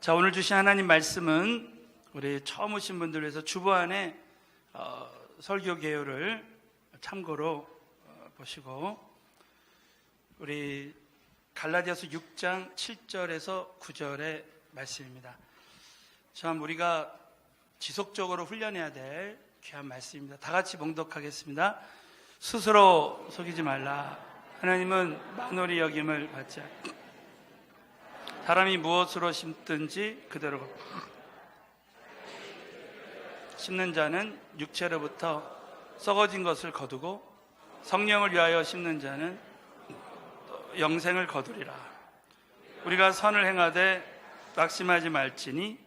자, 오늘 주신 하나님 말씀은 우리 처음 오신 분들 위해서 주보안에 설교 개요를 참고로 보시고, 우리 갈라디아서 6장 7절에서 9절의 말씀입니다. 참 우리가 지속적으로 훈련해야 될 귀한 말씀입니다. 다 같이 봉독하겠습니다. 스스로 속이지 말라. 하나님은 만홀히 여김을 받지 않고 사람이 무엇으로 심든지 그대로 심는 자는 육체로부터 썩어진 것을 거두고 성령을 위하여 심는 자는 영생을 거두리라. 우리가 선을 행하되 낙심하지 말지니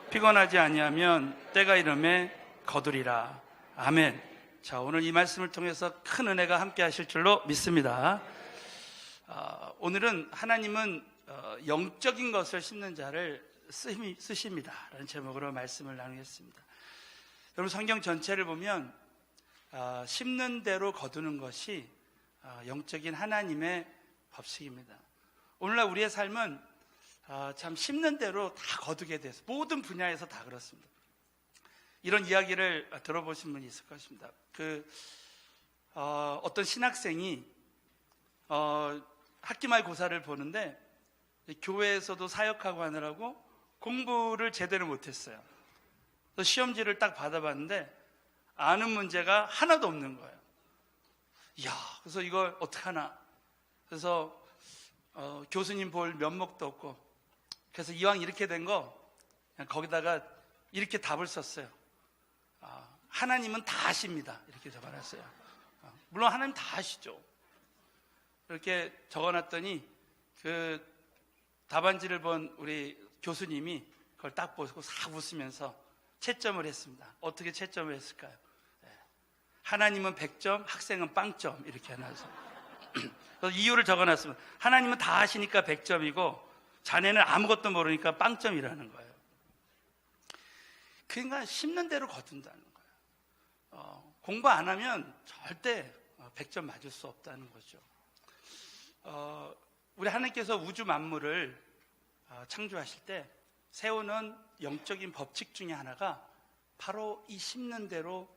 피곤하지 아니하면 때가 이름에 거두리라. 아멘. 자, 오늘 이 말씀을 통해서 큰 은혜가 함께 하실 줄로 믿습니다. 오늘은 하나님은 영적인 것을 심는 자를 쓰십니다 라는 제목으로 말씀을 나누겠습니다. 여러분, 성경 전체를 보면 심는 대로 거두는 것이 영적인 하나님의 법칙입니다. 오늘날 우리의 삶은 참 심는 대로 다 거두게 돼서 모든 분야에서 다 그렇습니다. 이런 이야기를 들어보신 분이 있을 것입니다. 어떤 신학생이 학기말 고사를 보는데 교회에서도 사역하고 하느라고 공부를 제대로 못했어요. 그래서 시험지를 딱 받아봤는데 아는 문제가 하나도 없는 거예요. 이야, 그래서 이걸 어떡하나. 그래서 교수님 볼 면목도 없고, 그래서 이왕 이렇게 된 거 그냥 거기다가 이렇게 답을 썼어요. 하나님은 다 아십니다. 이렇게 적어놨어요. 물론 하나님 다 아시죠. 이렇게 적어놨더니 그 답안지를 본 우리 교수님이 그걸 딱 보고 싹 웃으면서 채점을 했습니다. 어떻게 채점을 했을까요? 하나님은 100점, 학생은 빵점, 이렇게 해놔서 그래서 이유를 적어놨습니다. 하나님은 다 아시니까 100점이고 자네는 아무것도 모르니까 빵점이라는 거예요. 그러니까 심는 대로 거둔다는 거예요. 공부 안 하면 절대 100점 맞을 수 없다는 거죠. 우리 하나님께서 우주 만물을 창조하실 때 세우는 영적인 법칙 중에 하나가 바로 이 심는 대로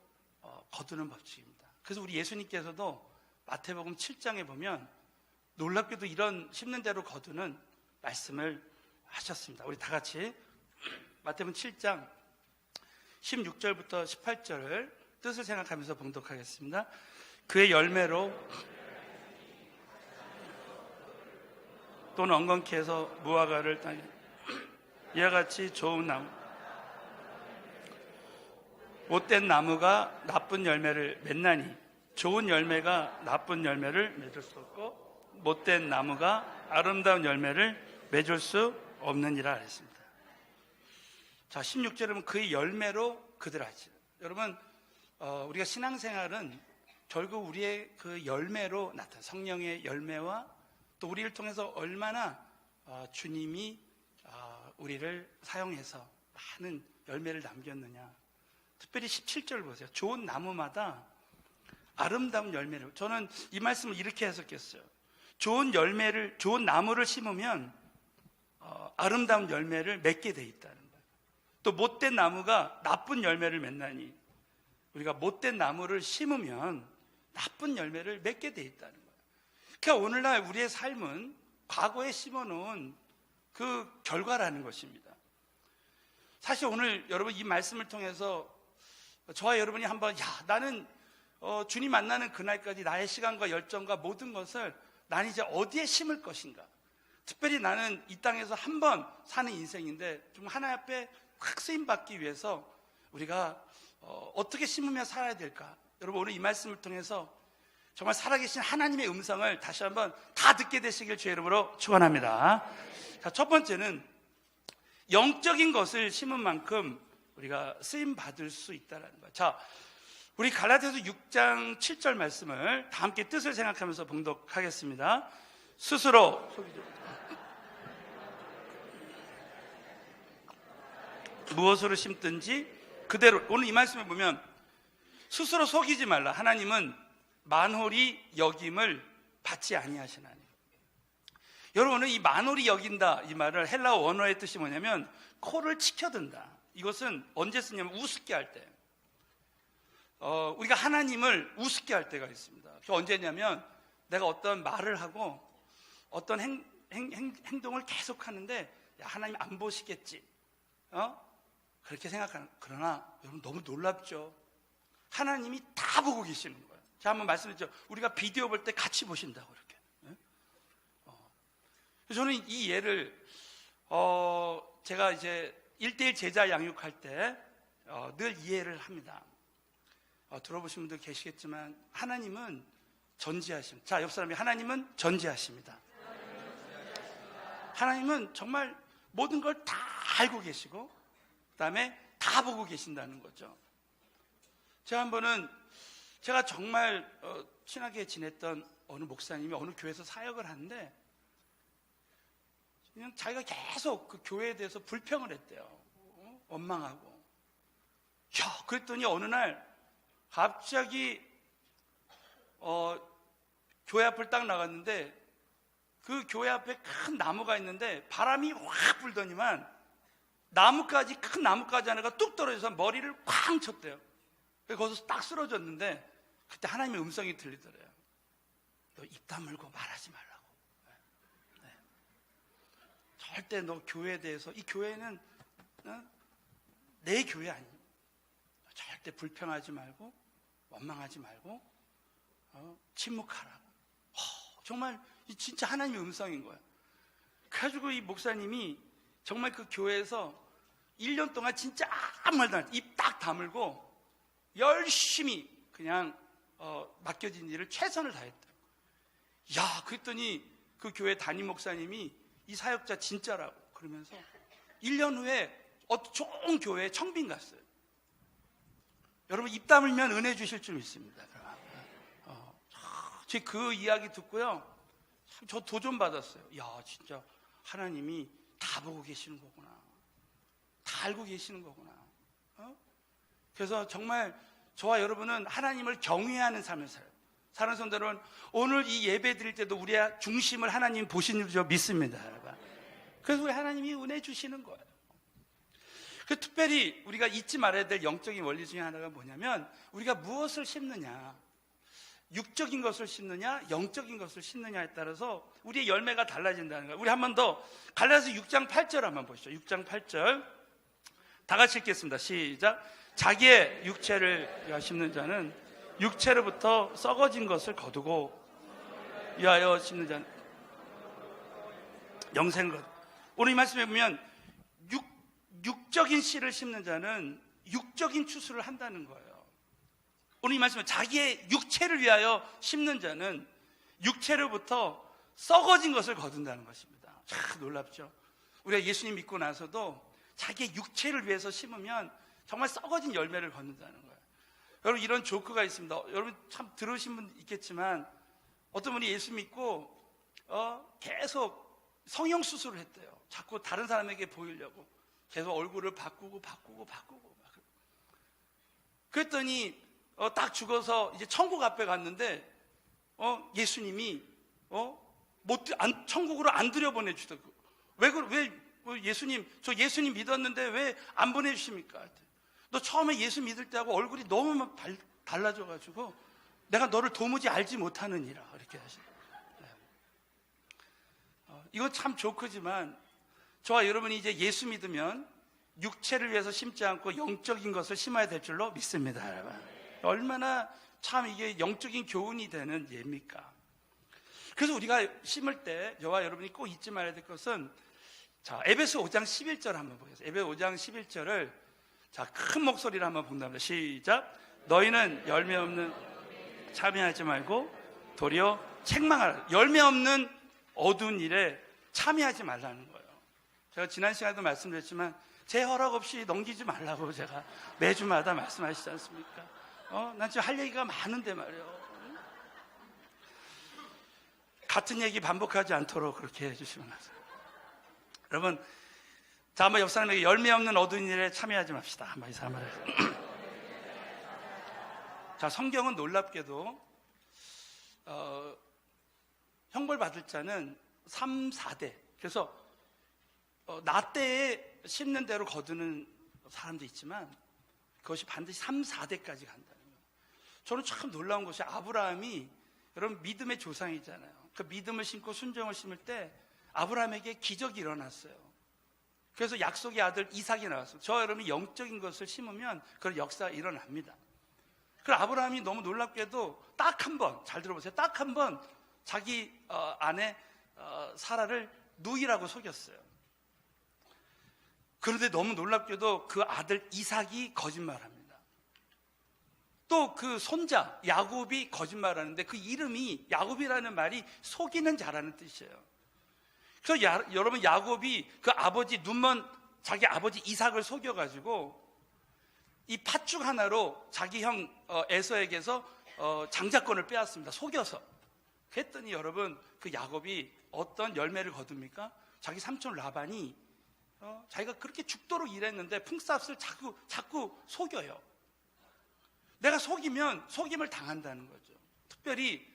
거두는 법칙입니다. 그래서 우리 예수님께서도 마태복음 7장에 보면 놀랍게도 이런 심는 대로 거두는 말씀을 하셨습니다. 우리 다 같이 마태복음 7장 16절부터 18절을 뜻을 생각하면서 봉독하겠습니다. 그의 열매로 또는 엉겅퀴 해서 무화과를 따니 이와 같이 좋은 나무, 못된 나무가 나쁜 열매를 맺나니 좋은 열매가 나쁜 열매를 맺을 수 없고 못된 나무가 아름다운 열매를 맺을 수 없느니라 했습니다. 자, 16절에 보면 그의 열매로 그들 알지. 여러분, 우리가 신앙생활은 결국 우리의 그 열매로 나타난 성령의 열매와 또 우리를 통해서 얼마나 주님이 우리를 사용해서 많은 열매를 남겼느냐. 특별히 17절 보세요. 좋은 나무마다 아름다운 열매를. 저는 이 말씀을 이렇게 해석했어요. 좋은 나무를 심으면 아름다운 열매를 맺게 돼 있다는 거예요. 또 못된 나무가 나쁜 열매를 맺나니 우리가 못된 나무를 심으면 나쁜 열매를 맺게 돼 있다는 거예요. 그러니까 오늘날 우리의 삶은 과거에 심어놓은 그 결과라는 것입니다. 사실 오늘 여러분 이 말씀을 통해서 저와 여러분이 한번 나는 주님 만나는 그날까지 나의 시간과 열정과 모든 것을 나는 이제 어디에 심을 것인가. 특별히 나는 이 땅에서 한 번 사는 인생인데 좀 하나님 앞에 확 쓰임받기 위해서 우리가 어떻게 심으며 살아야 될까. 여러분 오늘 이 말씀을 통해서 정말 살아계신 하나님의 음성을 다시 한번 다 듣게 되시길 주의 이름으로 축원합니다. 자, 첫 번째는 영적인 것을 심은 만큼 우리가 쓰임 받을 수 있다는 거예요. 자, 우리 갈라디아서 6장 7절 말씀을 다 함께 뜻을 생각하면서 봉독하겠습니다. 스스로 무엇으로 심든지 그대로. 오늘 이 말씀을 보면 스스로 속이지 말라. 하나님은 만홀히 여김을 받지 아니하시나니. 여러분은 이 만홀히 여긴다 이 말을 헬라어 원어의 뜻이 뭐냐면 코를 치켜든다. 이것은 언제 쓰냐면 우습게 할 때. 우리가 하나님을 우습게 할 때가 있습니다. 그게 언제냐면 내가 어떤 말을 하고 어떤 행동을 계속 하는데 야, 하나님 안 보시겠지. 그렇게 생각하는. 그러나 여러분 너무 놀랍죠. 하나님이 다 보고 계시는 거예요. 제가 한번 말씀드렸죠. 우리가 비디오 볼 때 같이 보신다고 이렇게. 저는 이 예를 제가 이제 1:1 제자 양육할 때 늘 이해를 합니다. 들어보신 분들 계시겠지만 하나님은 전지하십니다. 자, 옆 사람이 하나님은 전지하십니다. 하나님은 정말 모든 걸 다 알고 계시고 그 다음에 다 보고 계신다는 거죠. 제가 정말 친하게 지냈던 어느 목사님이 어느 교회에서 사역을 하는데 그냥 자기가 계속 그 교회에 대해서 불평을 했대요. 원망하고. 그랬더니 어느 날 갑자기 교회 앞을 딱 나갔는데 그 교회 앞에 큰 나무가 있는데 바람이 확 불더니만 큰 나무까지 하나가 뚝 떨어져서 머리를 쾅 쳤대요. 거기서 딱 쓰러졌는데 그때 하나님의 음성이 들리더래요. 너 입 다물고 말하지 말라고. 네. 절대 너 교회에 대해서, 이 교회는 내 교회 아니야. 절대 불평하지 말고 원망하지 말고 침묵하라고. 정말 진짜 하나님의 음성인 거예요. 그래가지고 이 목사님이 정말 그 교회에서 1년 동안 진짜 아무 말도 안 했어요. 입 딱 다물고 열심히 그냥 맡겨진 일을 최선을 다했대요. 그랬더니 그 교회 담임 목사님이 이 사역자 진짜라고 그러면서 1년 후에 좋은 교회에 청빙 갔어요. 여러분 입 다물면 은혜 주실 줄 믿습니다. 제 그 이야기 듣고요, 저 도전 받았어요. 진짜 하나님이 다 보고 계시는 거구나. 다 알고 계시는 거구나. 그래서 정말 저와 여러분은 하나님을 경외하는 삶을 살아요. 사랑하는 성도 여러분, 오늘 이 예배 드릴 때도 우리의 중심을 하나님 보시는 줄 믿습니다, 여러분. 그래서 우리 하나님이 은혜 주시는 거예요. 특별히 우리가 잊지 말아야 될 영적인 원리 중에 하나가 뭐냐면 우리가 무엇을 심느냐, 육적인 것을 심느냐 영적인 것을 심느냐에 따라서 우리의 열매가 달라진다는 거예요. 우리 한 번 더 갈라디아서 6장 8절 한번 보시죠. 6장 8절 다 같이 읽겠습니다. 시작. 자기의 육체를 심는 자는 육체로부터 썩어진 것을 거두고 위하여 심는 자는 영생을 거두고. 오늘 이 말씀에 보면 육적인 씨를 심는 자는 육적인 추수를 한다는 거예요. 오늘 이 말씀은 자기의 육체를 위하여 심는 자는 육체로부터 썩어진 것을 거둔다는 것입니다. 참 놀랍죠. 우리가 예수님 믿고 나서도 자기의 육체를 위해서 심으면 정말 썩어진 열매를 거둔다는 거예요. 여러분 이런 조크가 있습니다. 여러분 참 들으신 분 있겠지만 어떤 분이 예수 믿고 계속 성형수술을 했대요. 자꾸 다른 사람에게 보이려고 계속 얼굴을 바꾸고 그랬더니 딱 죽어서 이제 천국 앞에 갔는데 예수님이 천국으로 안 들여보내주더라고요. 왜 예수님, 저 예수님 믿었는데 왜 안 보내주십니까? 너 처음에 예수 믿을 때하고 얼굴이 너무 달라져가지고 내가 너를 도무지 알지 못하느니라 이렇게 하시더라고요. 이거 참 조크지만 저와 여러분이 이제 예수 믿으면 육체를 위해서 심지 않고 영적인 것을 심어야 될 줄로 믿습니다, 여러분. 얼마나 참 이게 영적인 교훈이 되는 예입니까? 그래서 우리가 심을 때 저와 여러분이 꼭 잊지 말아야 될 것은, 자, 에베소 5장 11절 한번 보겠습니다. 에베소 5장 11절을 자, 큰 목소리로 한번 본답니다. 시작. 너희는 열매 없는 참여하지 말고 도리어 책망하라. 열매 없는 어두운 일에 참여하지 말라는 거예요. 제가 지난 시간에도 말씀드렸지만 제 허락 없이 넘기지 말라고 제가 매주마다 말씀하시지 않습니까? 난 지금 할 얘기가 많은데 말이에요. 같은 얘기 반복하지 않도록 그렇게 해주시면 하세요. 여러분, 자, 한번 옆 사람에게 열매 없는 어두운 일에 참여하지 맙시다. 한번 이 사람을 해서. 자, 성경은 놀랍게도 형벌 받을 자는 3, 4대. 그래서 나 때에 심는 대로 거두는 사람도 있지만 그것이 반드시 3, 4대까지 간다는 거예요. 저는 참 놀라운 것이 아브라함이 여러분 믿음의 조상이잖아요. 그 믿음을 심고 순종을 심을 때 아브라함에게 기적이 일어났어요. 그래서 약속의 아들 이삭이 나왔어요. 저 여러분이 영적인 것을 심으면 그런 역사가 일어납니다. 그래서 아브라함이 너무 놀랍게도 딱 한 번, 잘 들어보세요. 딱 한 번 자기 아내 사라를 누이라고 속였어요. 그런데 너무 놀랍게도 그 아들 이삭이 거짓말합니다. 또 그 손자 야곱이 거짓말하는데 그 이름이 야곱이라는 말이 속이는 자라는 뜻이에요. 그래서 여러분 야곱이 그 아버지 눈먼 자기 아버지 이삭을 속여가지고 이 팥죽 하나로 자기 형 에서에게서 장자권을 빼앗습니다. 속여서. 그랬더니 여러분 그 야곱이 어떤 열매를 거둡니까? 자기 삼촌 라반이 자기가 그렇게 죽도록 일했는데 품삯을 자꾸 속여요. 내가 속이면 속임을 당한다는 거죠. 특별히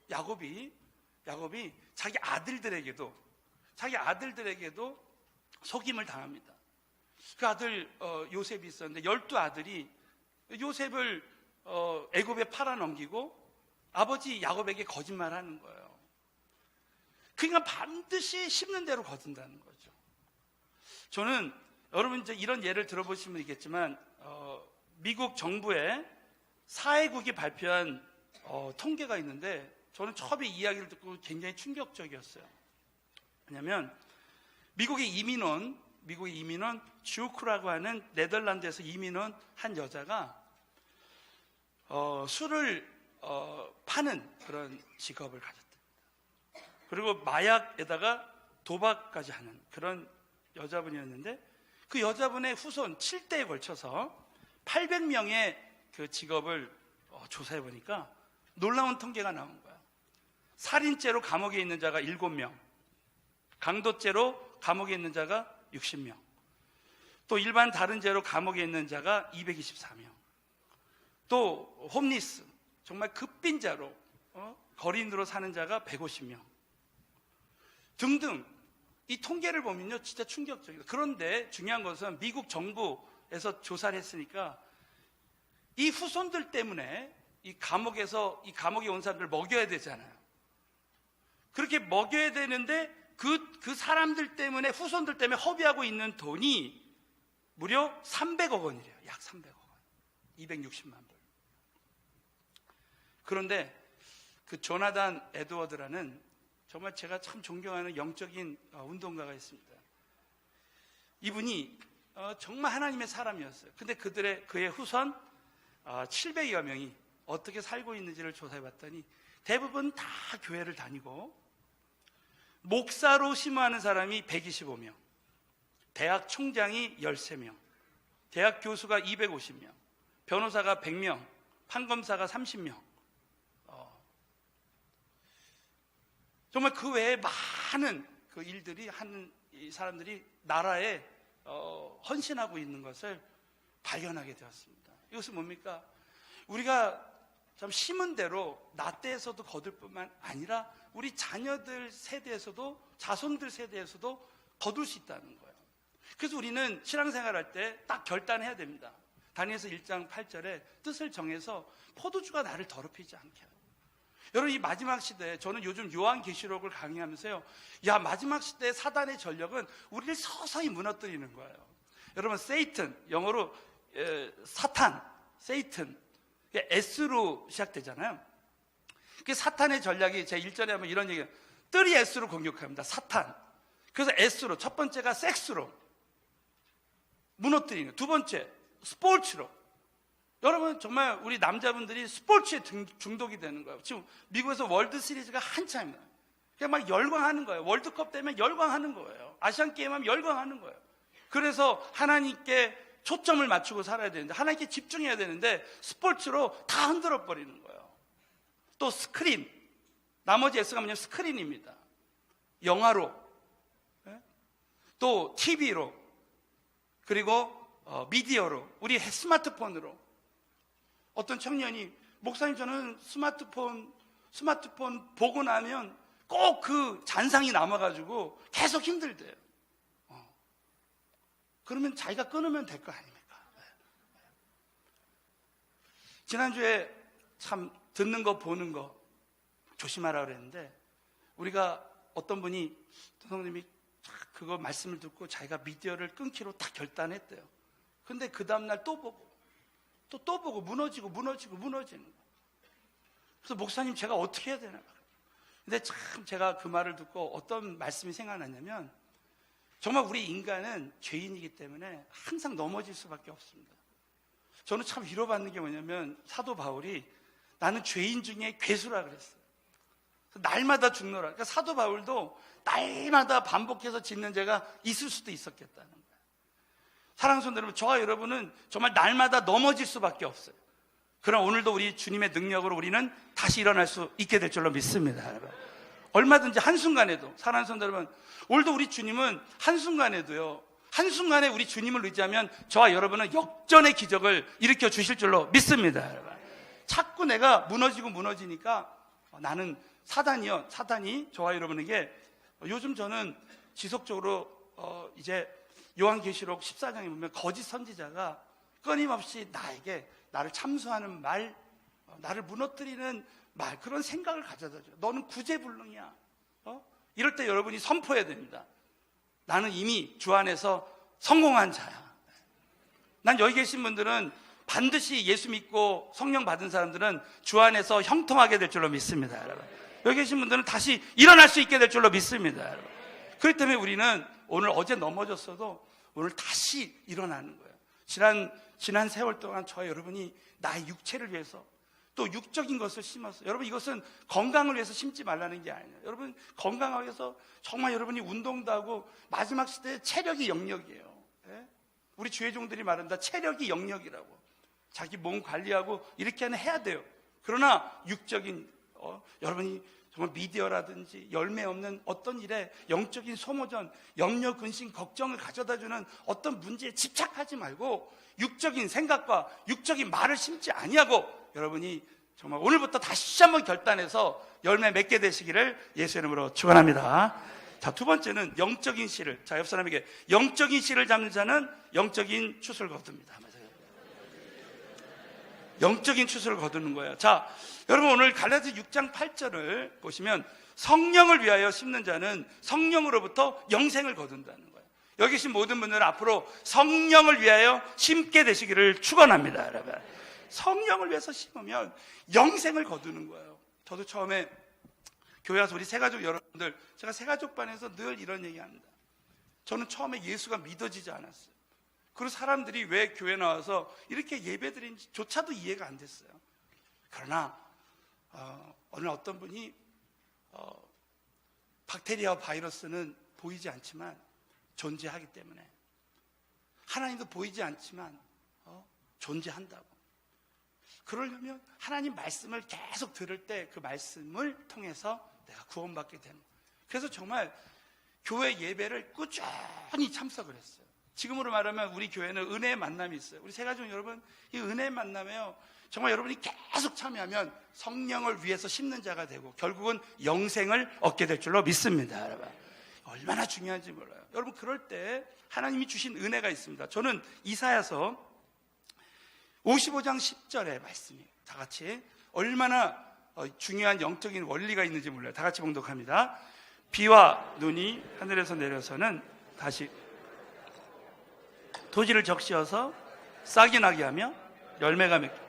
야곱이 자기 아들들에게도 속임을 당합니다. 그 아들 요셉이 있었는데 12아들이 요셉을 애굽에 팔아넘기고 아버지 야곱에게 거짓말하는 거예요. 그러니까 반드시 심는 대로 거둔다는 거죠. 저는 여러분 이제 이런 예를 들어보시면 있겠지만 미국 정부의 사회국이 발표한 통계가 있는데 저는 처음에 이야기를 듣고 굉장히 충격적이었어요. 왜냐하면 미국의 이민원 주크라고 하는 네덜란드에서 이민원 한 여자가 술을 파는 그런 직업을 가졌다. 그리고 마약에다가 도박까지 하는 그런 여자분이었는데 그 여자분의 후손 7대에 걸쳐서 800명의 그 직업을 조사해 보니까 놀라운 통계가 나온 거야. 살인죄로 감옥에 있는 자가 7명, 강도죄로 감옥에 있는 자가 60명, 또 일반 다른 죄로 감옥에 있는 자가 224명, 또 홈리스, 정말 급빈자로 거린으로 사는 자가 150명 등등. 이 통계를 보면요 진짜 충격적이에요. 그런데 중요한 것은 미국 정부에서 조사를 했으니까 이 후손들 때문에 이 감옥에 온 사람들을 먹여야 되잖아요. 그렇게 먹여야 되는데 그 사람들 때문에, 후손들 때문에 허비하고 있는 돈이 무려 300억 원이래요. 약 300억 원. 260만 불. 그런데 그 조나단 에드워드라는 정말 제가 참 존경하는 영적인 운동가가 있습니다. 이분이 정말 하나님의 사람이었어요. 근데 그의 후손 700여 명이 어떻게 살고 있는지를 조사해 봤더니 대부분 다 교회를 다니고 목사로 심호하는 사람이 125명, 대학 총장이 13명, 대학 교수가 250명, 변호사가 100명, 판검사가 30명. 정말 그 외에 많은 그 일들이 하는 이 사람들이 나라에 헌신하고 있는 것을 발견하게 되었습니다. 이것은 뭡니까? 우리가 참 심은 대로 나 때에서도 거둘 뿐만 아니라 우리 자녀들 세대에서도, 자손들 세대에서도 거둘 수 있다는 거예요. 그래서 우리는 신앙생활할 때 딱 결단해야 됩니다. 다니엘서 1장 8절에 뜻을 정해서 포도주가 나를 더럽히지 않게 하고. 여러분 이 마지막 시대에 저는 요즘 요한계시록을 강의하면서요, 마지막 시대의 사단의 전력은 우리를 서서히 무너뜨리는 거예요. 여러분 세이튼, 영어로 사탄, 세이튼, S로 시작되잖아요. 그 사탄의 전략이 제 1절에 하면 이런 얘기예요. 뜰이 S로 공격합니다. 사탄. 그래서 S로, 첫 번째가 섹스로 무너뜨리는, 두 번째 스포츠로. 여러분 정말 우리 남자분들이 스포츠에 중독이 되는 거예요. 지금 미국에서 월드 시리즈가 한참입니다. 그냥 막 열광하는 거예요. 월드컵 되면 열광하는 거예요. 아시안 게임 하면 열광하는 거예요. 그래서 하나님께 초점을 맞추고 살아야 되는데, 하나님께 집중해야 되는데 스포츠로 다 흔들어 버리는 거예요. 또 스크린, 나머지 S가 뭐냐면 스크린입니다. 영화로, 또 TV로, 그리고 미디어로, 우리 스마트폰으로. 어떤 청년이 목사님 저는 스마트폰 보고 나면 꼭 그 잔상이 남아가지고 계속 힘들대요. 그러면 자기가 끊으면 될 거 아닙니까? 지난주에 참 듣는 거 보는 거 조심하라 그랬는데, 우리가 어떤 분이 성도님이 그거 말씀을 듣고 자기가 미디어를 끊기로 딱 결단했대요. 근데 그 다음날 또 보고 무너지는 거예요. 그래서 목사님, 제가 어떻게 해야 되나? 근데 참 제가 그 말을 듣고 어떤 말씀이 생각났냐면, 정말 우리 인간은 죄인이기 때문에 항상 넘어질 수밖에 없습니다. 저는 참 위로받는 게 뭐냐면, 사도 바울이 나는 죄인 중에 괴수라 그랬어요. 날마다 죽노라. 그러니까 사도 바울도 날마다 반복해서 짓는 죄가 있을 수도 있었겠다는 거예요. 사랑하는 성도 여러분, 저와 여러분은 정말 날마다 넘어질 수밖에 없어요. 그러나 오늘도 우리 주님의 능력으로 우리는 다시 일어날 수 있게 될 줄로 믿습니다. 여러분, 얼마든지 한순간에도, 사랑하는 성도 여러분, 오늘도 우리 주님은 한순간에도요, 한순간에 우리 주님을 의지하면 저와 여러분은 역전의 기적을 일으켜 주실 줄로 믿습니다. 여러분, 자꾸 내가 무너지니까 나는 사단이 저와 여러분에게, 요즘 저는 지속적으로 이제 요한계시록 14장에 보면 거짓 선지자가 끊임없이 나를 참소하는 말, 나를 무너뜨리는 말, 그런 생각을 가져다 줘요. 너는 구제불능이야. 이럴 때 여러분이 선포해야 됩니다. 나는 이미 주 안에서 성공한 자야. 난 여기 계신 분들은 반드시 예수 믿고 성령 받은 사람들은 주 안에서 형통하게 될 줄로 믿습니다. 여러분, 여기 계신 분들은 다시 일어날 수 있게 될 줄로 믿습니다. 여러분, 그렇기 때문에 우리는 오늘 어제 넘어졌어도 오늘 다시 일어나는 거예요. 지난 세월 동안 저와 여러분이 나의 육체를 위해서 또 육적인 것을 심었어요. 여러분, 이것은 건강을 위해서 심지 말라는 게 아니에요. 여러분, 건강하기 위해서 정말 여러분이 운동도 하고, 마지막 시대에 체력이 영역이에요. 예? 우리 주의 종들이 말한다. 체력이 영역이라고. 자기 몸 관리하고 이렇게 해야 돼요. 그러나 육적인 여러분이 정말 미디어라든지 열매 없는 어떤 일에 영적인 소모전, 염려, 근심, 걱정을 가져다주는 어떤 문제에 집착하지 말고 육적인 생각과 육적인 말을 심지 아니하고, 여러분이 정말 오늘부터 다시 한번 결단해서 열매 맺게 되시기를 예수의 이름으로 축원합니다. 자, 두 번째는 영적인 씨를, 자, 옆 사람에게 영적인 씨를 잡는 자는 영적인 추수를 거둡니다. 영적인 추수를 거두는 거예요. 자, 여러분, 오늘 갈라디아 6장 8절을 보시면 성령을 위하여 심는 자는 성령으로부터 영생을 거둔다는 거예요. 여기 계신 모든 분들은 앞으로 성령을 위하여 심게 되시기를 축원합니다. 여러분, 성령을 위해서 심으면 영생을 거두는 거예요. 저도 처음에 교회 와서 우리 새가족 여러분들, 제가 새가족반에서 늘 이런 얘기합니다. 저는 처음에 예수가 믿어지지 않았어요. 그리고 사람들이 왜 교회 나와서 이렇게 예배드린지 조차도 이해가 안 됐어요. 그러나 어느 어떤 분이 박테리아와 바이러스는 보이지 않지만 존재하기 때문에, 하나님도 보이지 않지만 존재한다고. 그러려면 하나님 말씀을 계속 들을 때 그 말씀을 통해서 내가 구원받게 되는 거예요. 그래서 정말 교회 예배를 꾸준히 참석을 했어요. 지금으로 말하면 우리 교회는 은혜의 만남이 있어요. 우리 새가족 여러분, 이 은혜의 만남에요, 정말 여러분이 계속 참여하면 성령을 위해서 심는 자가 되고 결국은 영생을 얻게 될 줄로 믿습니다. 여러분, 얼마나 중요한지 몰라요. 여러분, 그럴 때 하나님이 주신 은혜가 있습니다. 저는 이사야서 55장 10절의 말씀이에요. 다 같이 얼마나 중요한 영적인 원리가 있는지 몰라요. 다 같이 봉독합니다. 비와 눈이 하늘에서 내려서는 다시 토지를 적시어서 싹이 나게 하며 열매가 맺게,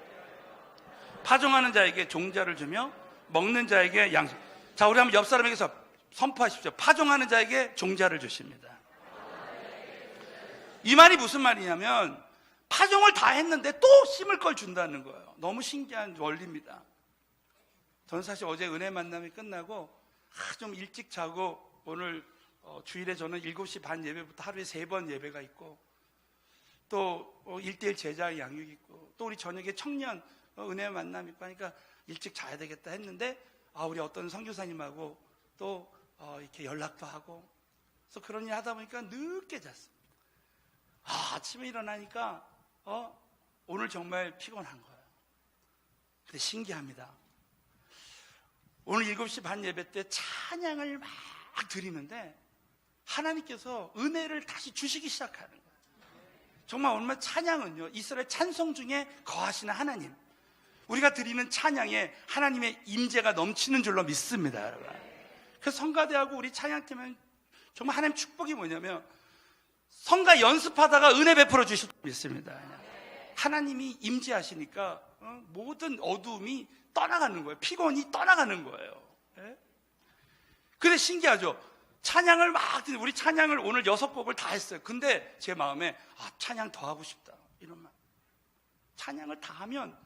파종하는 자에게 종자를 주며 먹는 자에게 양식. 자, 우리 한번 옆 사람에게서 선포하십시오. 파종하는 자에게 종자를 주십니다. 이 말이 무슨 말이냐면, 파종을 다 했는데 또 심을 걸 준다는 거예요. 너무 신기한 원리입니다. 저는 사실 어제 은혜 만남이 끝나고 좀 일찍 자고, 오늘 주일에 저는 7시 반 예배부터 하루에 3번 예배가 있고, 또 1:1 제자 양육 있고, 또 우리 저녁에 청년 은혜 만남 있고 하니까 일찍 자야 되겠다 했는데, 우리 어떤 선교사님하고 또 이렇게 연락도 하고, 그래서 그런 일 하다 보니까 늦게 잤습니다. 아침에 일어나니까 오늘 정말 피곤한 거예요. 근데 신기합니다. 오늘 7시 반 예배 때 찬양을 막 드리는데 하나님께서 은혜를 다시 주시기 시작하는 거예요. 정말 얼마나 찬양은요, 이스라엘 찬송 중에 거하시는 하나님, 우리가 드리는 찬양에 하나님의 임재가 넘치는 줄로 믿습니다, 여러분. 그래서 성가대하고 우리 찬양팀은 정말 하나님 축복이 뭐냐면 성가 연습하다가 은혜 베풀어 주실 줄 믿습니다. 하나님이 임재하시니까 모든 어두움이 떠나가는 거예요. 피곤이 떠나가는 거예요. 예? 근데 신기하죠? 찬양을 막 우리 찬양을 오늘 6곡을 다 했어요. 근데 제 마음에 찬양 더 하고 싶다, 이런 말. 찬양을 다 하면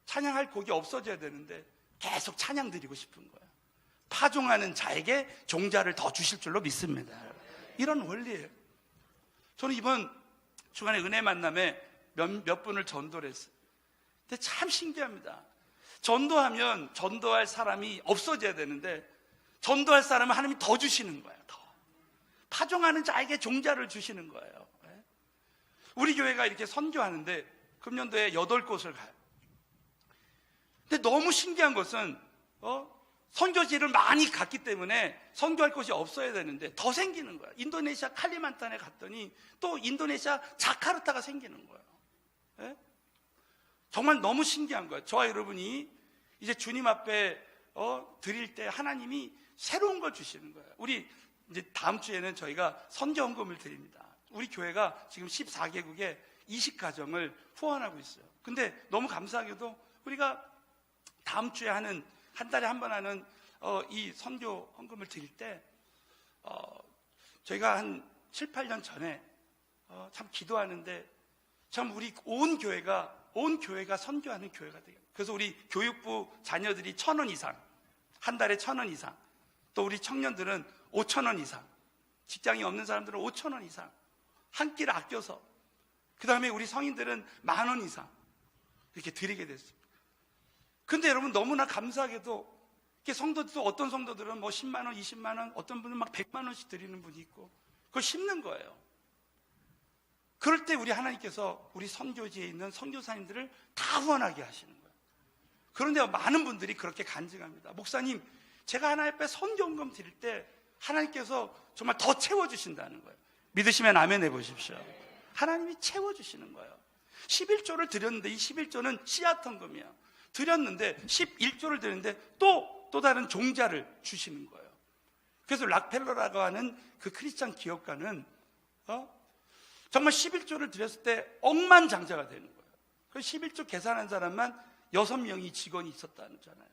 찬양할 곡이 없어져야 되는데 계속 찬양 드리고 싶은 거예요. 파종하는 자에게 종자를 더 주실 줄로 믿습니다. 이런 원리예요. 저는 이번 주간에 은혜 만남에 몇 분을 전도를 했어요. 근데 참 신기합니다. 전도하면 전도할 사람이 없어져야 되는데 전도할 사람은 하나님이 더 주시는 거예요. 더. 파종하는 자에게 종자를 주시는 거예요. 우리 교회가 이렇게 선교하는데 금년도에 8곳을 가요. 근데 너무 신기한 것은 선교지를 많이 갔기 때문에 선교할 곳이 없어야 되는데 더 생기는 거예요. 인도네시아 칼리만탄에 갔더니 또 인도네시아 자카르타가 생기는 거예요. 예? 정말 너무 신기한 거예요. 저와 여러분이 이제 주님 앞에 드릴 때 하나님이 새로운 걸 주시는 거예요. 우리 이제 다음 주에는 저희가 선교헌금을 드립니다. 우리 교회가 지금 14개국에 20가정을 후원하고 있어요. 근데 너무 감사하게도 우리가 다음 주에 하는, 한 달에 한 번 하는 이 선교 헌금을 드릴 때 저희가 한 7, 8년 전에 참 기도하는데 참 우리 온 교회가 선교하는 교회가 되겠다. 그래서 우리 교육부 자녀들이 1,000원 이상, 한 달에 1,000원 이상, 또 우리 청년들은 5,000원 이상, 직장이 없는 사람들은 5,000원 이상 한 끼를 아껴서, 그 다음에 우리 성인들은 10,000원 이상 이렇게 드리게 됐습니다. 근데 여러분, 너무나 감사하게도 성도들도, 어떤 성도들은 뭐 10만 원, 20만 원, 어떤 분은 막 100만 원씩 드리는 분이 있고, 그걸 심는 거예요. 그럴 때 우리 하나님께서 우리 선교지에 있는 선교사님들을 다 후원하게 하시는 거예요. 그런데 많은 분들이 그렇게 간증합니다. 목사님, 제가 하나님 앞에 선교헌금 드릴 때 하나님께서 정말 더 채워주신다는 거예요. 믿으시면 아멘 해보십시오. 하나님이 채워주시는 거예요. 11조를 드렸는데, 이 11조는 씨앗헌금이에요. 드렸는데 11조를 드렸는데 또 다른 종자를 주시는 거예요. 그래서 락펠러라고 하는 그 크리스찬 기업가는 정말 11조를 드렸을 때 억만장자가 되는 거예요. 그 11조 계산한 사람만 6명이 직원이 있었다잖아요.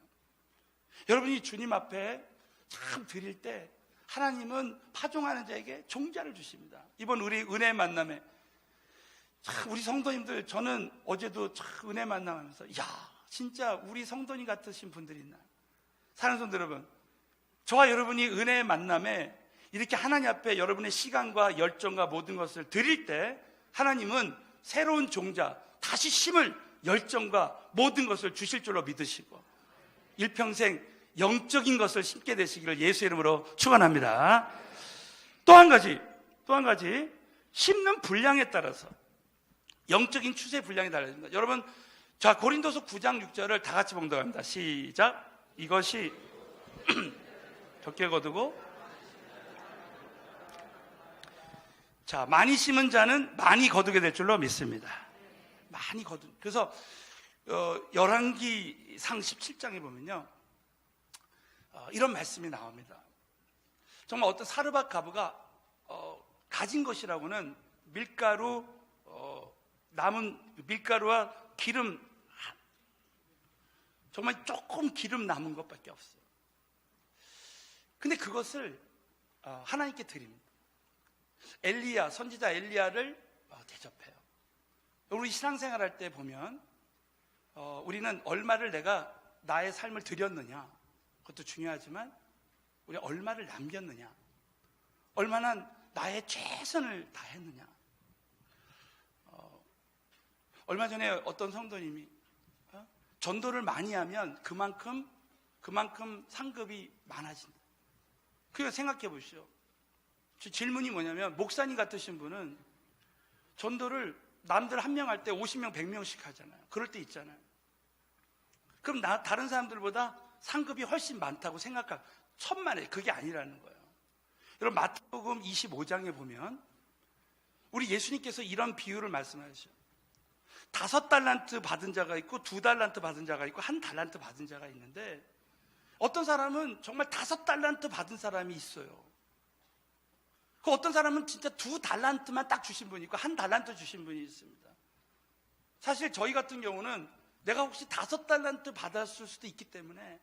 여러분이 주님 앞에 참 드릴 때 하나님은 파종하는 자에게 종자를 주십니다. 이번 우리 은혜 만남에 우리 성도님들, 저는 어제도 참 은혜 만남하면서 진짜 우리 성도님 같으신 분들이 있나. 사랑하는 성도 여러분, 저와 여러분이 은혜 만남에 이렇게 하나님 앞에 여러분의 시간과 열정과 모든 것을 드릴 때 하나님은 새로운 종자, 다시 심을 열정과 모든 것을 주실 줄로 믿으시고 일평생 영적인 것을 심게 되시기를 예수 이름으로 축원합니다. 또 한 가지 심는 분량에 따라서 영적인 추세 분량이 달라집니다. 여러분, 자, 고린도서 9장 6절을 다 같이 봉독합니다. 시작. 이것이 적게 거두고, 자, 많이 심은 자는 많이 거두게 될 줄로 믿습니다. 많이 그래서 열왕기상 17장에 보면요, 이런 말씀이 나옵니다. 정말 어떤 사르밧 가부가 가진 것이라고는 밀가루, 남은 밀가루와 기름, 정말 조금 기름 남은 것밖에 없어요. 근데 그것을 하나님께 드립니다. 선지자 엘리야를 대접해요. 우리 신앙생활 할 때 보면 우리는 얼마를 내가 나의 삶을 드렸느냐, 그것도 중요하지만 우리 얼마를 남겼느냐, 얼마나 나의 최선을 다했느냐. 얼마 전에 어떤 성도님이 전도를 많이 하면 그만큼 상급이 많아진다. 그거 생각해 보시죠. 질문이 뭐냐면, 목사님 같으신 분은 전도를 남들 1명 할 때 50명, 100명씩 하잖아요. 그럴 때 있잖아요. 그럼 다른 사람들보다 상급이 훨씬 많다고 생각할 천만에 그게 아니라는 거예요. 여러분 마태복음 25장에 보면 우리 예수님께서 이런 비유를 말씀하시죠. 5달란트 받은 자가 있고 2달란트 받은 자가 있고 1달란트 받은 자가 있는데 어떤 사람은 정말 5달란트 받은 사람이 있어요. 그 어떤 사람은 진짜 2달란트만 딱 주신 분이 있고 1달란트 주신 분이 있습니다. 사실 저희 같은 경우는 내가 혹시 5달란트 받았을 수도 있기 때문에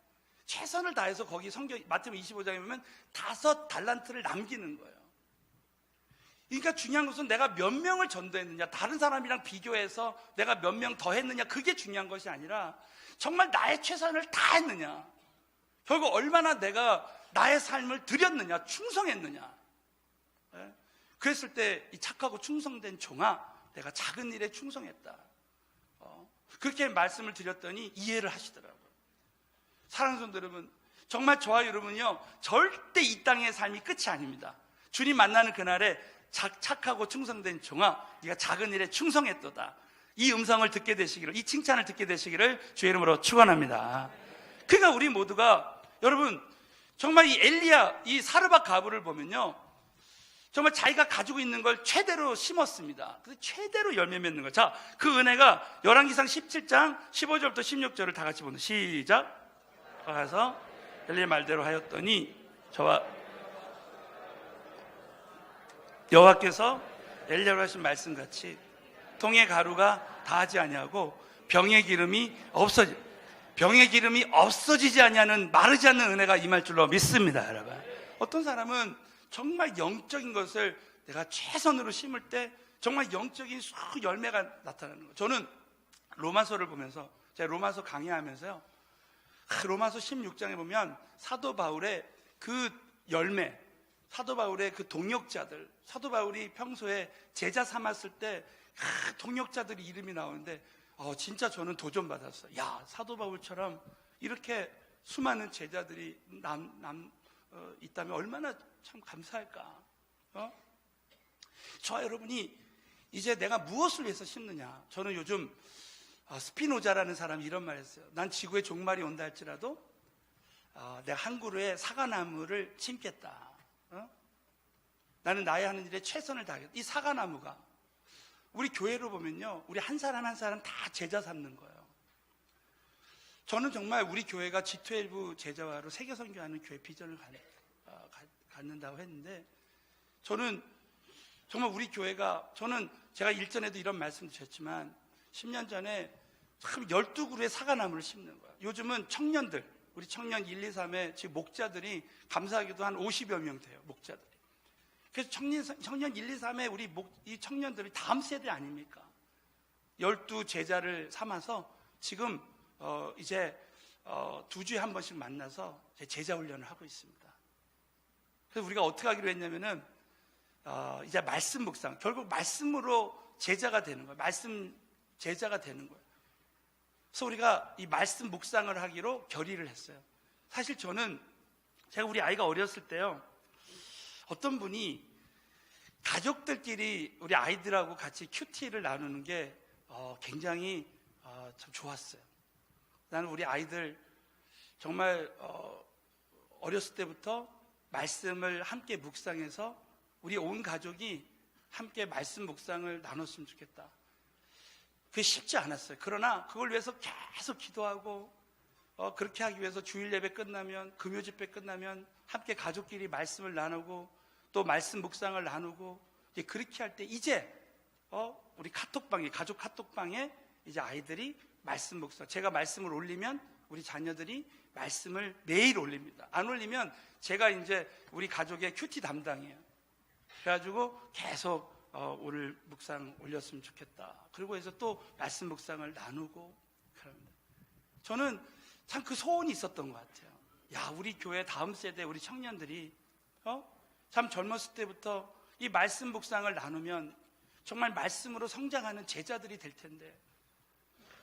최선을 다해서 거기 마태복음 25장에 보면 5달란트를 남기는 거예요. 그러니까 중요한 것은 내가 몇 명을 전도했느냐, 다른 사람이랑 비교해서 내가 몇 명 더 했느냐, 그게 중요한 것이 아니라 정말 나의 최선을 다했느냐, 결국 얼마나 내가 나의 삶을 드렸느냐, 충성했느냐. 그랬을 때 이 착하고 충성된 종아, 내가 작은 일에 충성했다. 그렇게 말씀을 드렸더니 이해를 하시더라고요. 사랑하는 성도 여러분, 정말 저와 여러분요, 절대 이 땅의 삶이 끝이 아닙니다. 주님 만나는 그날에 착하고 충성된 종아, 네가 작은 일에 충성했도다. 이 음성을 듣게 되시기를, 이 칭찬을 듣게 되시기를 주의 이름으로 축원합니다. 그러니까 우리 모두가 여러분 정말 이 엘리야, 이 사르밧 가부를 보면요, 정말 자기가 가지고 있는 걸 최대로 심었습니다. 그래서 최대로 열매 맺는 거예요. 자, 그 은혜가 열왕기상 17장 15절부터 16절을 다 같이 보는 시작. 가서 엘리의 말대로 하였더니 저와 여호와께서 엘리야로 하신 말씀같이 통의 가루가 다하지 아니하고 병의 기름이 없어지지 아니하는 마르지 않는 은혜가 임할 줄로 믿습니다. 여러분, 어떤 사람은 정말 영적인 것을 내가 최선으로 심을 때 정말 영적인 열매가 나타나는 거예요. 저는 로마서를 보면서, 제가 로마서 강의하면서요, 로마서 16장에 보면 사도 바울의 그 열매, 사도 바울의 그 동역자들, 사도 바울이 평소에 제자 삼았을 때 동역자들이 이름이 나오는데 진짜 저는 도전받았어요. 야, 사도 바울처럼 이렇게 수많은 제자들이 있다면 얼마나 참 감사할까. 저와 여러분이 이제 내가 무엇을 위해서 심느냐. 저는 요즘 스피노자라는 사람이 이런 말 했어요. 난 지구의 종말이 온다 할지라도 내가 한 그루의 사과나무를 심겠다. 나는 나의 하는 일에 최선을 다하겠다. 이 사과나무가 우리 교회로 보면요, 우리 한 사람 한 사람 다 제자 삼는 거예요. 저는 정말 우리 교회가 G12 제자화로 세계 선교하는 교회 비전을 갖는다고 했는데, 저는 정말 우리 교회가, 저는 제가 일전에도 이런 말씀 드렸지만 10년 전에 참 12그루의 사과나무를 심는 거예요. 요즘은 청년들, 우리 청년 1, 2, 3에 지금 목자들이 감사하게도 한 50여 명 돼요. 목자들이. 그래서 청년 1, 2, 3에 우리 이 청년들이 다음 세대 아닙니까? 12 제자를 삼아서 지금 이제 2주에 한 번씩 만나서 제자 훈련을 하고 있습니다. 그래서 우리가 어떻게 하기로 했냐면은 이제 말씀 묵상, 결국 말씀으로 제자가 되는 거예요. 말씀 제자가 되는 거예요. 그래서 우리가 이 말씀 묵상을 하기로 결의를 했어요. 사실 저는 제가 우리 아이가 어렸을 때요, 어떤 분이 가족들끼리 우리 아이들하고 같이 큐티를 나누는 게 굉장히 참 좋았어요. 나는 우리 아이들 정말 어렸을 때부터 말씀을 함께 묵상해서 우리 온 가족이 함께 말씀 묵상을 나눴으면 좋겠다. 그게 쉽지 않았어요. 그러나 그걸 위해서 계속 기도하고 그렇게 하기 위해서 주일 예배 끝나면, 금요 집회 끝나면 함께 가족끼리 말씀을 나누고 또 말씀 묵상을 나누고, 이제 그렇게 할 때 이제 우리 카톡방에, 가족 카톡방에 이제 아이들이 말씀 묵상, 제가 말씀을 올리면 우리 자녀들이 말씀을 매일 올립니다. 안 올리면 제가 이제 우리 가족의 큐티 담당이에요. 그래가지고 계속 오늘 묵상 올렸으면 좋겠다. 그리고 해서 또 말씀 묵상을 나누고 그럽니다. 저는 참 그 소원이 있었던 것 같아요. 야, 우리 교회 다음 세대 우리 청년들이 참 젊었을 때부터 이 말씀 묵상을 나누면 정말 말씀으로 성장하는 제자들이 될 텐데,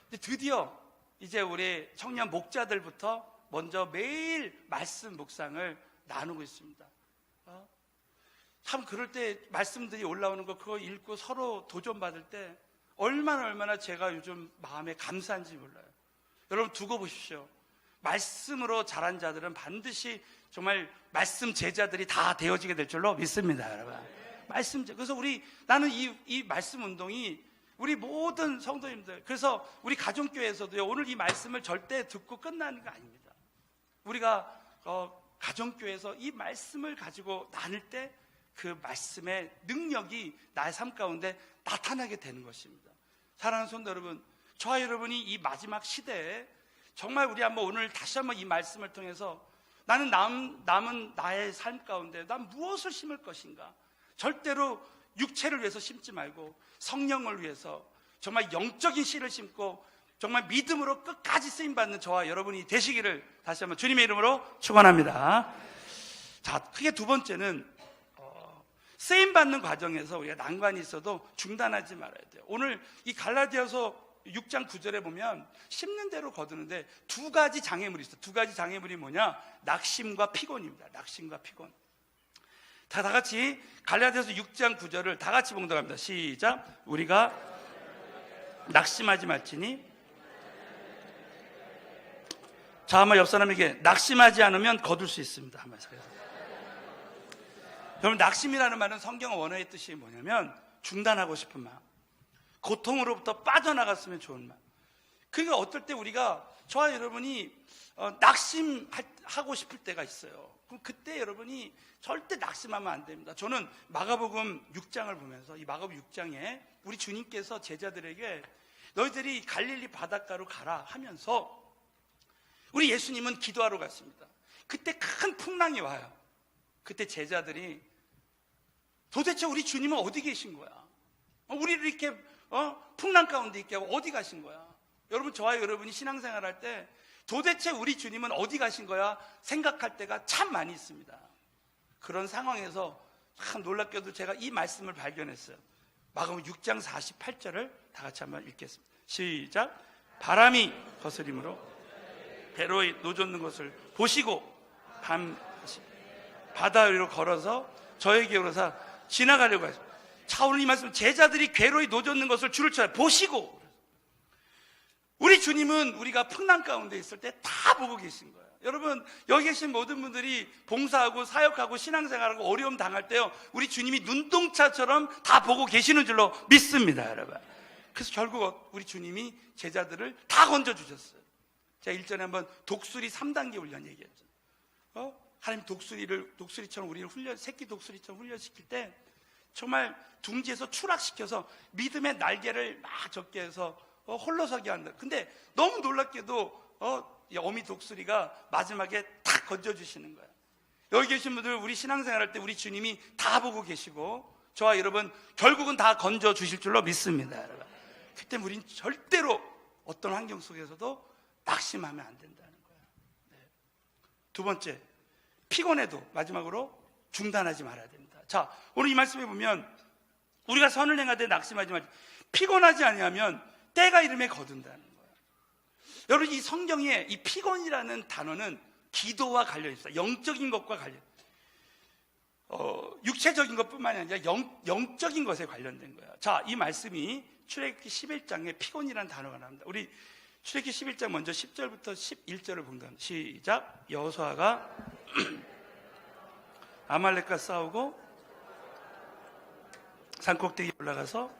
근데 드디어 이제 우리 청년 목자들부터 먼저 매일 말씀 묵상을 나누고 있습니다. 참 그럴 때 말씀들이 올라오는 거 그거 읽고 서로 도전받을 때 얼마나 제가 요즘 마음에 감사한지 몰라요. 여러분 두고 보십시오. 말씀으로 자란 자들은 반드시 정말 말씀 제자들이 다 되어지게 될 줄로 믿습니다, 여러분. 그래서 나는 이 말씀 운동이 우리 모든 성도님들, 그래서 우리 가정교회에서도요, 오늘 이 말씀을 절대 듣고 끝나는 거 아닙니다. 우리가 가정교회에서 이 말씀을 가지고 나눌 때 그 말씀의 능력이 나의 삶 가운데 나타나게 되는 것입니다. 사랑하는 성도 여러분, 저와 여러분이 이 마지막 시대에 정말 우리 한번 오늘 다시 한번 이 말씀을 통해서 나는 남은 나의 삶 가운데 난 무엇을 심을 것인가? 절대로 육체를 위해서 심지 말고 성령을 위해서 정말 영적인 씨를 심고 정말 믿음으로 끝까지 쓰임받는 저와 여러분이 되시기를 다시 한번 주님의 이름으로 축원합니다. 자, 크게 두 번째는 쓰임받는 과정에서 우리가 난관이 있어도 중단하지 말아야 돼요. 오늘 이 갈라디아서 6장 9절에 보면 심는 대로 거두는데 두 가지 장애물이 있어요. 두 가지 장애물이 뭐냐? 낙심과 피곤입니다. 낙심과 피곤. 다 같이 갈라디아서 6장 9절을 다 같이 봉독합니다. 시작. 우리가 낙심하지 말지니. 자, 한번 옆 사람에게 낙심하지 않으면 거둘 수 있습니다. 한번 해서. 여러분, 낙심이라는 말은 성경 원어의 뜻이 뭐냐면 중단하고 싶은 마음, 고통으로부터 빠져나갔으면 좋은 마음. 그러니까 어떨 때 우리가, 저와 여러분이 낙심하고 싶을 때가 있어요. 그럼 그때 여러분이 절대 낙심하면 안 됩니다. 저는 마가복음 6장을 보면서 이 마가복음 6장에 우리 주님께서 제자들에게 너희들이 갈릴리 바닷가로 가라 하면서 우리 예수님은 기도하러 갔습니다. 그때 큰 풍랑이 와요. 그때 제자들이 도대체 우리 주님은 어디 계신 거야? 우리를 이렇게 풍랑 가운데 있게 하고 어디 가신 거야? 여러분, 저와 여러분이 신앙생활 할 때 도대체 우리 주님은 어디 가신 거야? 생각할 때가 참 많이 있습니다. 그런 상황에서 참 놀랍게도 제가 이 말씀을 발견했어요. 마가복음 6장 48절을 다 같이 한번 읽겠습니다. 시작. 바람이 거스림으로 배로에 노젓는 것을 보시고 바다 위로 걸어서 저에게 오르사 지나가려고 하죠. 자, 오늘 이 말씀, 제자들이 괴로이 노젓는 것을 줄을 쳐요. 보시고. 우리 주님은 우리가 풍랑 가운데 있을 때 다 보고 계신 거예요. 여러분, 여기 계신 모든 분들이 봉사하고 사역하고 신앙생활하고 어려움 당할 때요, 우리 주님이 눈동자처럼 다 보고 계시는 줄로 믿습니다, 여러분. 그래서 결국 우리 주님이 제자들을 다 건져주셨어요. 제가 일전에 한번 독수리 3단계 훈련 얘기했죠. 하나님 독수리처럼 우리를 새끼 독수리처럼 훈련시킬 때 정말 둥지에서 추락시켜서 믿음의 날개를 막 젖게 해서 홀로서게 한다. 근데 너무 놀랍게도 어미 독수리가 마지막에 탁 건져주시는 거예요. 여기 계신 분들, 우리 신앙생활 할 때 우리 주님이 다 보고 계시고 저와 여러분 결국은 다 건져주실 줄로 믿습니다, 여러분. 그때 우린 절대로 어떤 환경 속에서도 낙심하면 안 된다는 거예요. 네. 두 번째, 피곤해도 마지막으로 중단하지 말아야 됩니다. 자, 오늘 이 말씀에 보면 우리가 선을 행하되 낙심하지 말지, 피곤하지 아니하면 때가 이름에 거둔다는 거예요. 여러분, 이 성경에 이 피곤이라는 단어는 기도와 관련이 있어요. 영적인 것과 관련. 육체적인 것뿐만이 아니라 영적인 것에 관련된 거예요. 자, 이 말씀이 출애굽기 11장에 피곤이라는 단어가 나옵니다. 우리 출애굽기 11장 먼저 10절부터 11절을 본다. 시작. 여호수아가 아말렉과 싸우고 산꼭대기에 올라가서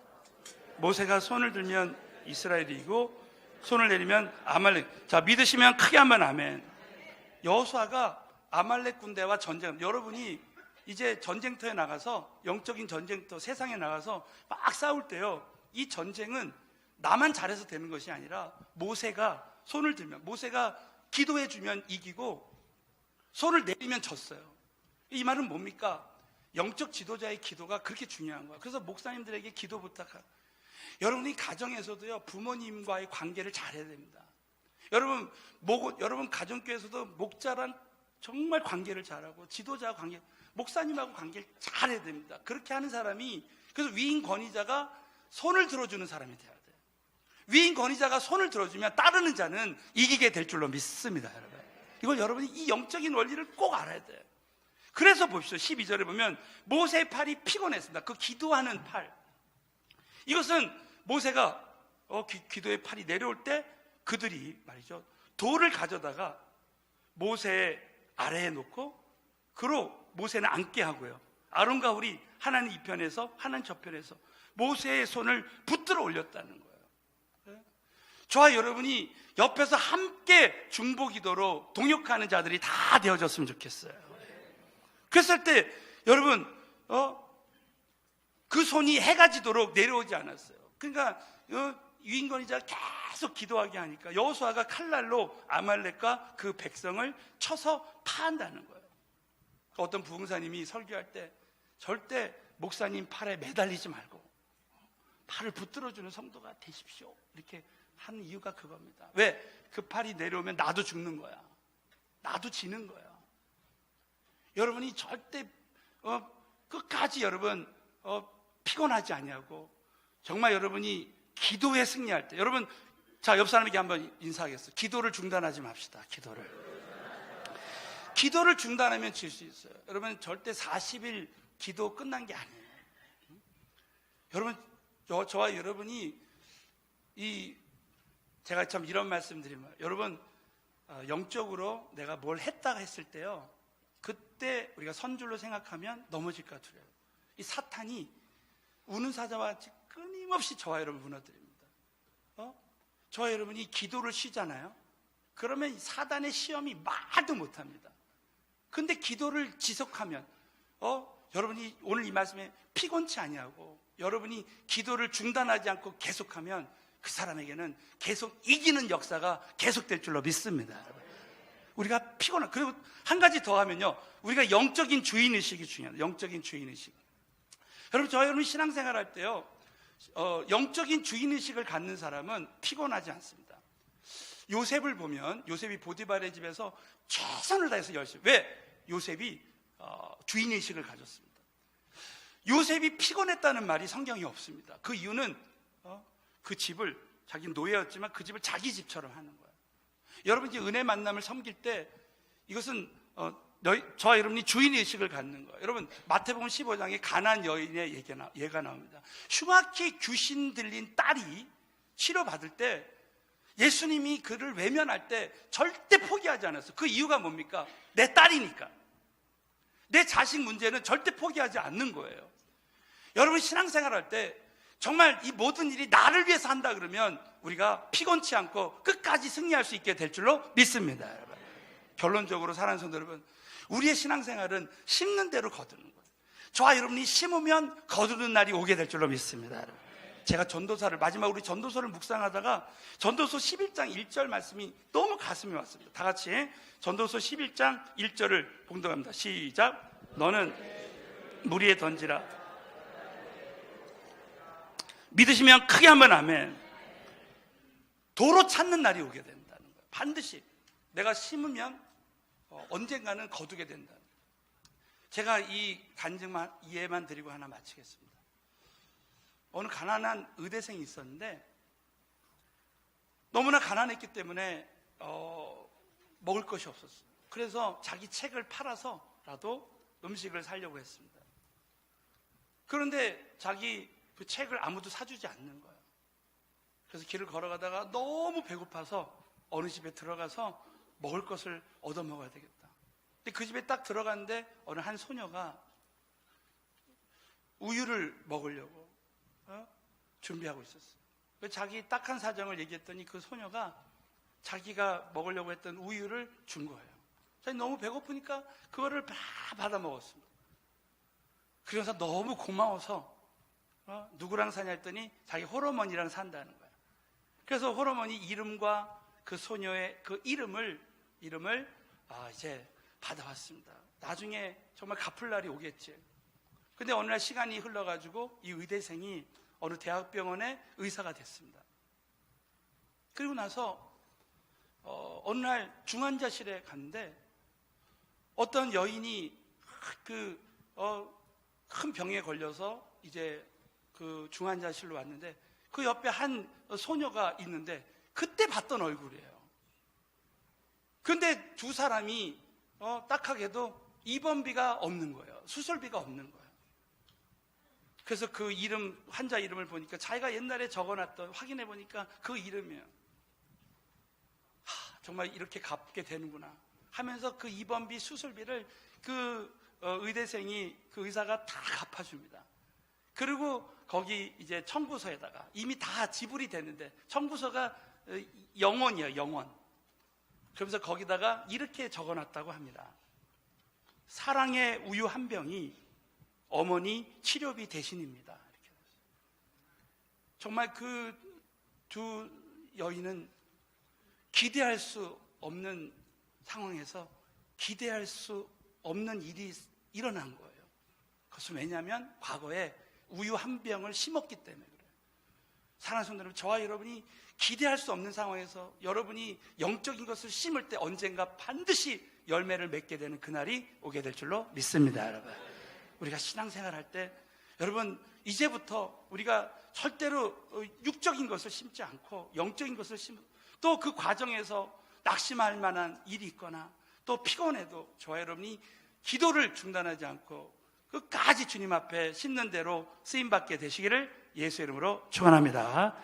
모세가 손을 들면 이스라엘이 이기고 손을 내리면 아말렉. 자, 믿으시면 크게 한번 아멘. 여호수아가 아말렉 군대와 전쟁, 여러분이 이제 전쟁터에 나가서, 영적인 전쟁터, 세상에 나가서 막 싸울 때요, 이 전쟁은 나만 잘해서 되는 것이 아니라 모세가 손을 들면, 모세가 기도해 주면 이기고 손을 내리면 졌어요. 이 말은 뭡니까? 영적 지도자의 기도가 그렇게 중요한 거예요. 그래서 목사님들에게 기도 부탁하고, 여러분이 가정에서도요, 부모님과의 관계를 잘해야 됩니다. 여러분 가정교회에서도 목자랑 정말 관계를 잘하고, 지도자와 관계, 목사님하고 관계를 잘해야 됩니다. 그렇게 하는 사람이, 그래서 위인 권위자가 손을 들어주는 사람이 돼야 돼요. 위인 권위자가 손을 들어주면 따르는 자는 이기게 될 줄로 믿습니다, 여러분. 이걸 여러분이 이 영적인 원리를 꼭 알아야 돼요. 그래서 보십시오. 12절에 보면 모세의 팔이 피곤했습니다. 그 기도하는 팔. 이것은 모세가 기도의 팔이 내려올 때 그들이 말이죠, 돌을 가져다가 모세 아래에 놓고 그로 모세는 앉게 하고요. 아론과 훌이 하나님 이편에서 하나님 저편에서 모세의 손을 붙들어 올렸다는 거예요. 저와 여러분이 옆에서 함께 중보기도로 동역하는 자들이 다 되어졌으면 좋겠어요. 그랬을 때 여러분 그 손이 해가 지도록 내려오지 않았어요. 그러니까 유인권이자 계속 기도하게 하니까 여호수아가 칼날로 아말렉과 그 백성을 쳐서 파한다는 거예요. 어떤 부흥사님이 설교할 때 절대 목사님 팔에 매달리지 말고 팔을 붙들어주는 성도가 되십시오 이렇게 하는 이유가 그겁니다. 왜? 그 팔이 내려오면 나도 죽는 거야. 나도 지는 거야. 여러분이 절대 끝까지 여러분 피곤하지 아니하고 정말 여러분이 기도에 승리할 때 여러분 자 옆 사람에게 한번 인사하겠어요. 기도를 중단하지 맙시다. 기도를 중단하면 질 수 있어요. 여러분 절대 40일 기도 끝난 게 아니에요. 여러분 저와 여러분이 제가 참 이런 말씀 드리면 여러분 영적으로 내가 뭘 했다가 했을 때요 그때 우리가 선줄로 생각하면 넘어질까 두려워요. 이 사탄이 우는 사자와 끊임없이 저와 여러분 무너뜨립니다. 저와 여러분이 기도를 쉬잖아요. 그러면 사단의 시험이 말도 못합니다. 근데 기도를 지속하면 여러분이 오늘 이 말씀에 피곤치 아니하고 여러분이 기도를 중단하지 않고 계속하면 그 사람에게는 계속 이기는 역사가 계속될 줄로 믿습니다. 우리가 그리고 한 가지 더 하면요 우리가 영적인 주인의식이 중요해요. 영적인 주인의식. 여러분 저와 여러분 신앙생활 할 때요 영적인 주인의식을 갖는 사람은 피곤하지 않습니다. 요셉을 보면 요셉이 보디발의 집에서 최선을 다해서 열심히 왜? 요셉이 주인의식을 가졌습니다. 요셉이 피곤했다는 말이 성경에 없습니다. 그 이유는 그 집을 자기 노예였지만 그 집을 자기 집처럼 하는 거예요. 여러분 이제 은혜 만남을 섬길 때 이것은 저와 여러분이 주인의식을 갖는 거예요. 여러분 마태복음 15장에 가나안 여인의 예가 나옵니다. 흉악히 귀신 들린 딸이 치료받을 때 예수님이 그를 외면할 때 절대 포기하지 않았어요. 그 이유가 뭡니까? 내 딸이니까. 내 자식 문제는 절대 포기하지 않는 거예요. 여러분 신앙생활 할 때 정말 이 모든 일이 나를 위해서 한다 그러면 우리가 피곤치 않고 끝까지 승리할 수 있게 될 줄로 믿습니다. 여러분. 결론적으로 사랑하는 성도 여러분, 우리의 신앙생활은 심는 대로 거두는 거예요. 저와 여러분이 심으면 거두는 날이 오게 될 줄로 믿습니다. 여러분. 제가 마지막으로 우리 전도서를 묵상하다가 전도서 11장 1절 말씀이 너무 가슴이 왔습니다. 다 같이 전도서 11장 1절을 봉독합니다. 시작. 너는 물 위에 던지라. 믿으시면 크게 한번 아멘. 도로 찾는 날이 오게 된다는 거예요. 반드시 내가 심으면 언젠가는 거두게 된다. 제가 이 간증만 이해만 드리고 하나 마치겠습니다. 어느 가난한 의대생이 있었는데 너무나 가난했기 때문에 먹을 것이 없었어요. 그래서 자기 책을 팔아서라도 음식을 사려고 했습니다. 그런데 자기 그 책을 아무도 사주지 않는 거예요. 그래서 길을 걸어가다가 너무 배고파서 어느 집에 들어가서 먹을 것을 얻어 먹어야 되겠다. 근데 그 집에 딱 들어갔는데 어느 한 소녀가 우유를 먹으려고 준비하고 있었어요. 자기 딱한 사정을 얘기했더니 그 소녀가 자기가 먹으려고 했던 우유를 준 거예요. 자기 너무 배고프니까 그거를 다 받아 먹었습니다. 그래서 너무 고마워서 누구랑 사냐 했더니 자기 홀어머니랑 산다는 거예요. 그래서 홀어머니 이름과 그 소녀의 그 이름을 이제 받아왔습니다. 나중에 정말 갚을 날이 오겠지. 근데 어느 날 시간이 흘러가지고 이 의대생이 어느 대학병원의 의사가 됐습니다. 그리고 나서 어느 날 중환자실에 갔는데 어떤 여인이 큰 병에 걸려서 이제 그 중환자실로 왔는데 그 옆에 한 소녀가 있는데 그때 봤던 얼굴이에요. 근데 두 사람이 딱하게도 입원비가 없는 거예요. 수술비가 없는 거예요. 그래서 그 환자 이름을 보니까 자기가 옛날에 적어놨던 확인해 보니까 그 이름이에요. 정말 이렇게 갚게 되는구나. 하면서 그 입원비, 수술비를 그 의대생이, 그 의사가 다 갚아줍니다. 그리고 거기 이제 청구서에다가 이미 다 지불이 됐는데, 청구서가 영원이에요, 영원. 그러면서 거기다가 이렇게 적어놨다고 합니다. 사랑의 우유 한 병이 어머니 치료비 대신입니다. 이렇게. 정말 그 두 여인은 기대할 수 없는 상황에서 기대할 수 없는 일이 일어난 거예요. 그것은 왜냐하면 과거에 우유 한 병을 심었기 때문에 그래요. 사랑하는 성도 여러분, 저와 여러분이 기대할 수 없는 상황에서 여러분이 영적인 것을 심을 때 언젠가 반드시 열매를 맺게 되는 그날이 오게 될 줄로 믿습니다. 여러분, 우리가 신앙생활 할 때 여러분, 이제부터 우리가 절대로 육적인 것을 심지 않고 영적인 것을 심고, 또 그 과정에서 낙심할 만한 일이 있거나 또 피곤해도 저와 여러분이 기도를 중단하지 않고 끝까지 주님 앞에 심는 대로 쓰임받게 되시기를 예수의 이름으로 축원합니다.